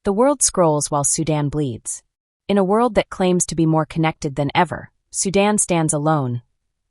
The world scrolls while Sudan bleeds. In a world that claims to be more connected than ever, Sudan stands alone,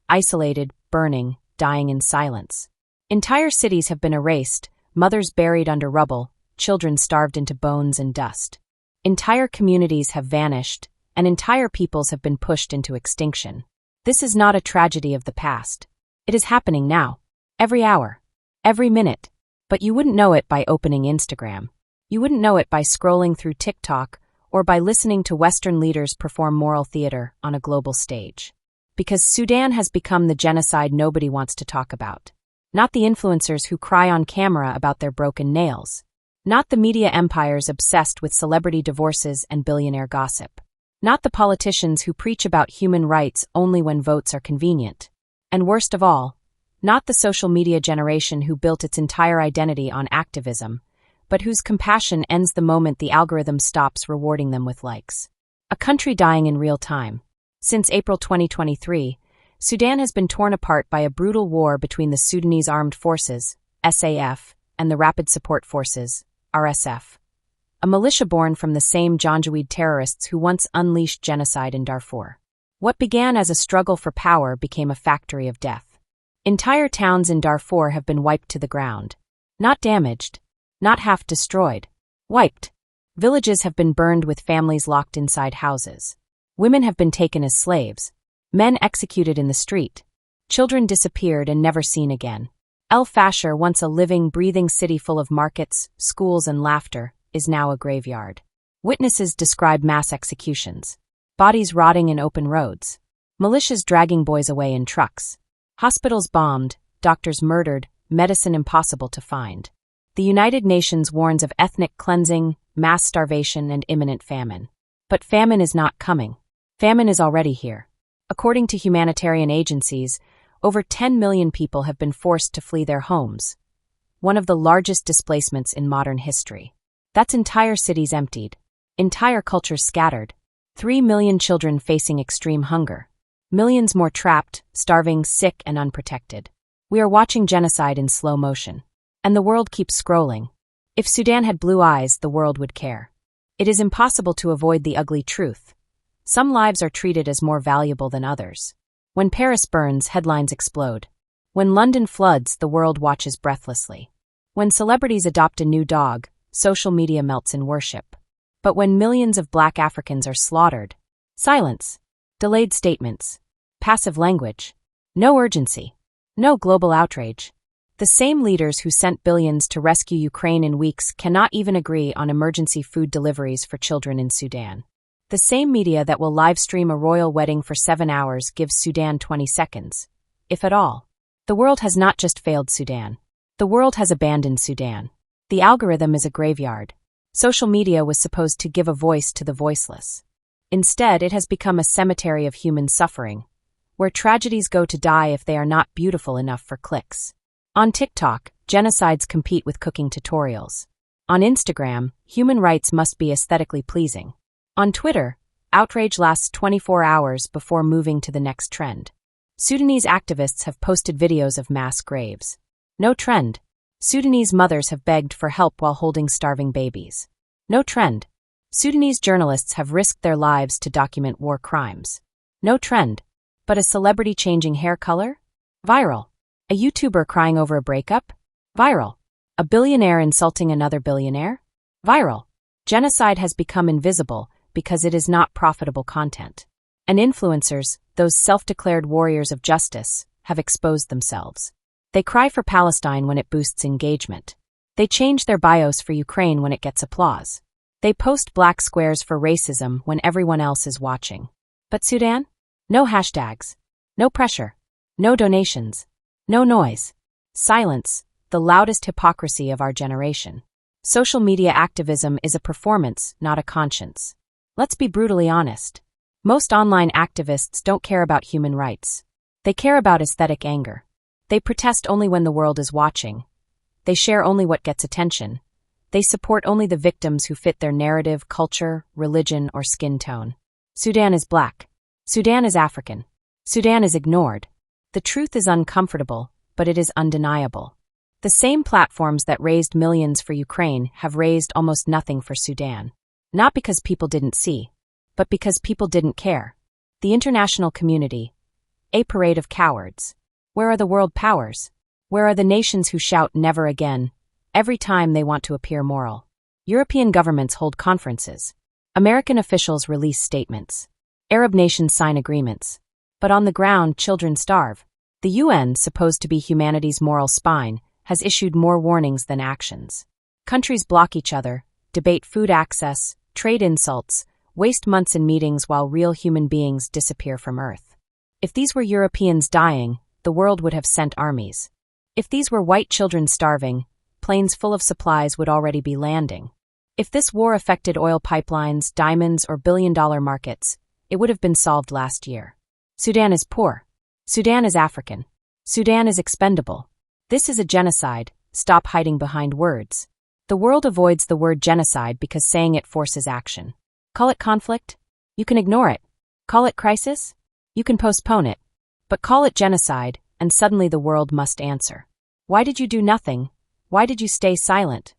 isolated, burning, dying in silence. Entire cities have been erased, mothers buried under rubble, children starved into bones and dust. Entire communities have vanished, and entire peoples have been pushed into extinction. This is not a tragedy of the past. It is happening now. Every hour. Every minute. But you wouldn't know it by opening Instagram. You wouldn't know it by scrolling through TikTok or by listening to Western leaders perform moral theater on a global stage. Because Sudan has become the genocide nobody wants to talk about. Not the influencers who cry on camera about their broken nails. Not the media empires obsessed with celebrity divorces and billionaire gossip. Not the politicians who preach about human rights only when votes are convenient. And worst of all, not the social media generation who built its entire identity on activism, but whose compassion ends the moment the algorithm stops rewarding them with likes. A country dying in real time. Since April 2023, Sudan has been torn apart by a brutal war between the Sudanese Armed Forces, SAF, and the Rapid Support Forces, RSF. A militia born from the same Janjaweed terrorists who once unleashed genocide in Darfur. What began as a struggle for power became a factory of death. Entire towns in Darfur have been wiped to the ground. Not damaged. Not half destroyed. Wiped. Villages have been burned with families locked inside houses. Women have been taken as slaves. Men executed in the street. Children disappeared and never seen again. El Fasher, once a living, breathing city full of markets, schools, and laughter, is now a graveyard. Witnesses describe mass executions. Bodies rotting in open roads. Militias dragging boys away in trucks. Hospitals bombed, doctors murdered, medicine impossible to find. The United Nations warns of ethnic cleansing, mass starvation, and imminent famine. But famine is not coming. Famine is already here. According to humanitarian agencies, over 10 million people have been forced to flee their homes. One of the largest displacements in modern history. That's entire cities emptied. Entire cultures scattered. 3 million children facing extreme hunger. Millions more trapped, starving, sick, and unprotected. We are watching genocide in slow motion. And the world keeps scrolling. If Sudan had blue eyes, the world would care. It is impossible to avoid the ugly truth. Some lives are treated as more valuable than others. When Paris burns, headlines explode. When London floods, the world watches breathlessly. When celebrities adopt a new dog, social media melts in worship. But when millions of Black Africans are slaughtered, silence, delayed statements, passive language, no urgency, no global outrage. The same leaders who sent billions to rescue Ukraine in weeks cannot even agree on emergency food deliveries for children in Sudan. The same media that will live-stream a royal wedding for 7 hours gives Sudan 20 seconds, if at all. The world has not just failed Sudan. The world has abandoned Sudan. The algorithm is a graveyard. Social media was supposed to give a voice to the voiceless. Instead, it has become a cemetery of human suffering, where tragedies go to die if they are not beautiful enough for clicks. On TikTok, genocides compete with cooking tutorials. On Instagram, human rights must be aesthetically pleasing. On Twitter, outrage lasts 24 hours before moving to the next trend. Sudanese activists have posted videos of mass graves. No trend. Sudanese mothers have begged for help while holding starving babies. No trend. Sudanese journalists have risked their lives to document war crimes. No trend. But a celebrity changing hair color? Viral. A YouTuber crying over a breakup? Viral. A billionaire insulting another billionaire? Viral. Genocide has become invisible because it is not profitable content. And influencers, those self-declared warriors of justice, have exposed themselves. They cry for Palestine when it boosts engagement. They change their bios for Ukraine when it gets applause. They post black squares for racism when everyone else is watching. But Sudan? No hashtags. No pressure. No donations. No noise. Silence, the loudest hypocrisy of our generation. Social media activism is a performance, not a conscience. Let's be brutally honest. Most online activists don't care about human rights. They care about aesthetic anger. They protest only when the world is watching. They share only what gets attention. They support only the victims who fit their narrative, culture, religion, or skin tone. Sudan is Black. Sudan is African. Sudan is ignored. The truth is uncomfortable, but it is undeniable. The same platforms that raised millions for Ukraine have raised almost nothing for Sudan. Not because people didn't see, but because people didn't care. The international community. A parade of cowards. Where are the world powers? Where are the nations who shout never again every time they want to appear moral? European governments hold conferences. American officials release statements. Arab nations sign agreements. But on the ground, children starve. The UN, supposed to be humanity's moral spine, has issued more warnings than actions. Countries block each other, debate food access, trade insults, waste months in meetings while real human beings disappear from Earth. If these were Europeans dying, the world would have sent armies. If these were white children starving, planes full of supplies would already be landing. If this war affected oil pipelines, diamonds, or billion-dollar markets, it would have been solved last year. Sudan is poor. Sudan is African. Sudan is expendable. This is a genocide. Stop hiding behind words. The world avoids the word genocide because saying it forces action. Call it conflict? You can ignore it. Call it crisis? You can postpone it. But call it genocide, and suddenly the world must answer. Why did you do nothing? Why did you stay silent?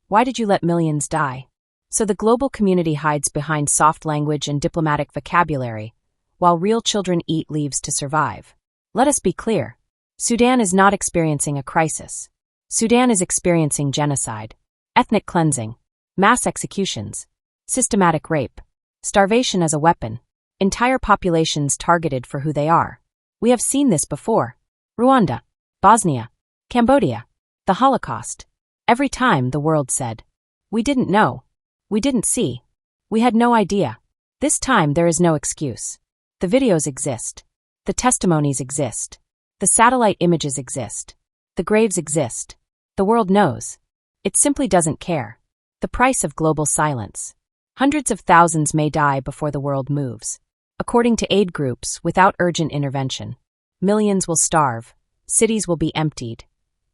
Why did you let millions die? So the global community hides behind soft language and diplomatic vocabulary, while real children eat leaves to survive. Let us be clear. Sudan is not experiencing a crisis. Sudan is experiencing genocide, ethnic cleansing, mass executions, systematic rape, starvation as a weapon, entire populations targeted for who they are. We have seen this before. Rwanda, Bosnia, Cambodia, the Holocaust. Every time the world said, "We didn't know. We didn't see. We had no idea." This time there is no excuse. The videos exist. The testimonies exist. The satellite images exist. The graves exist. The world knows. It simply doesn't care. The price of global silence. Hundreds of thousands may die before the world moves. According to aid groups, without urgent intervention, millions will starve, cities will be emptied,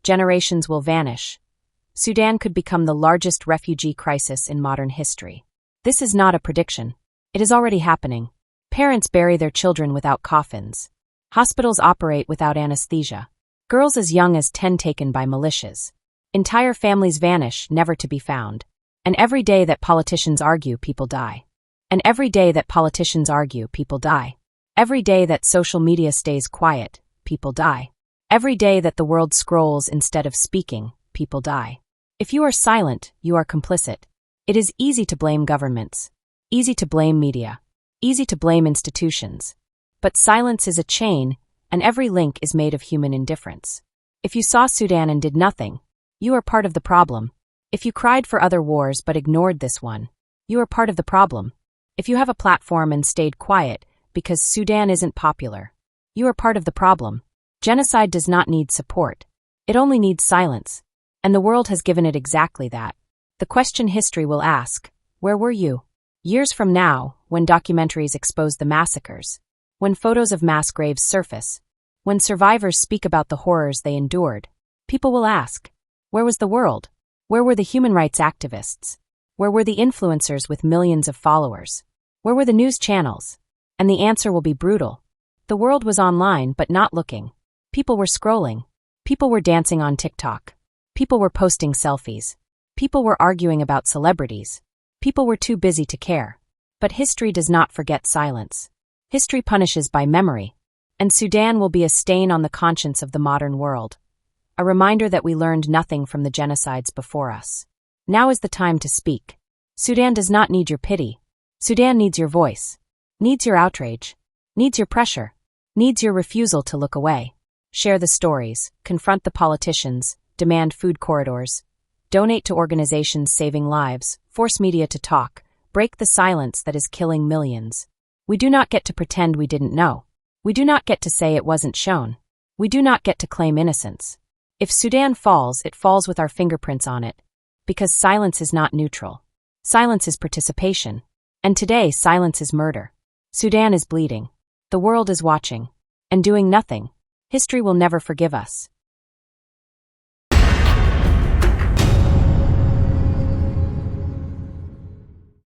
generations will vanish. Sudan could become the largest refugee crisis in modern history. This is not a prediction. It is already happening. Parents bury their children without coffins. Hospitals operate without anesthesia. Girls as young as 10 taken by militias. Entire families vanish, never to be found. And every day that politicians argue, people die. And every day that politicians argue, people die. Every day that social media stays quiet, people die. Every day that the world scrolls instead of speaking, people die. If you are silent, you are complicit. It is easy to blame governments. Easy to blame media. Easy to blame institutions. But silence is a chain, and every link is made of human indifference. If you saw Sudan and did nothing, you are part of the problem. If you cried for other wars but ignored this one, you are part of the problem. If you have a platform and stayed quiet because Sudan isn't popular, you are part of the problem. Genocide does not need support. It only needs silence. And the world has given it exactly that. The question history will ask, where were you? Years from now, when documentaries expose the massacres, when photos of mass graves surface, when survivors speak about the horrors they endured, people will ask, where was the world? Where were the human rights activists? Where were the influencers with millions of followers? Where were the news channels? And the answer will be brutal. The world was online but not looking. People were scrolling. People were dancing on TikTok. People were posting selfies. People were arguing about celebrities. People were too busy to care. But history does not forget silence. History punishes by memory. And Sudan will be a stain on the conscience of the modern world. A reminder that we learned nothing from the genocides before us. Now is the time to speak. Sudan does not need your pity. Sudan needs your voice. Needs your outrage. Needs your pressure. Needs your refusal to look away. Share the stories. Confront the politicians. Demand food corridors. Donate to organizations saving lives. Force media to talk. Break the silence that is killing millions. We do not get to pretend we didn't know. We do not get to say it wasn't shown. We do not get to claim innocence. If Sudan falls, it falls with our fingerprints on it. Because silence is not neutral. Silence is participation. And today, silence is murder. Sudan is bleeding. The world is watching. And doing nothing. History will never forgive us.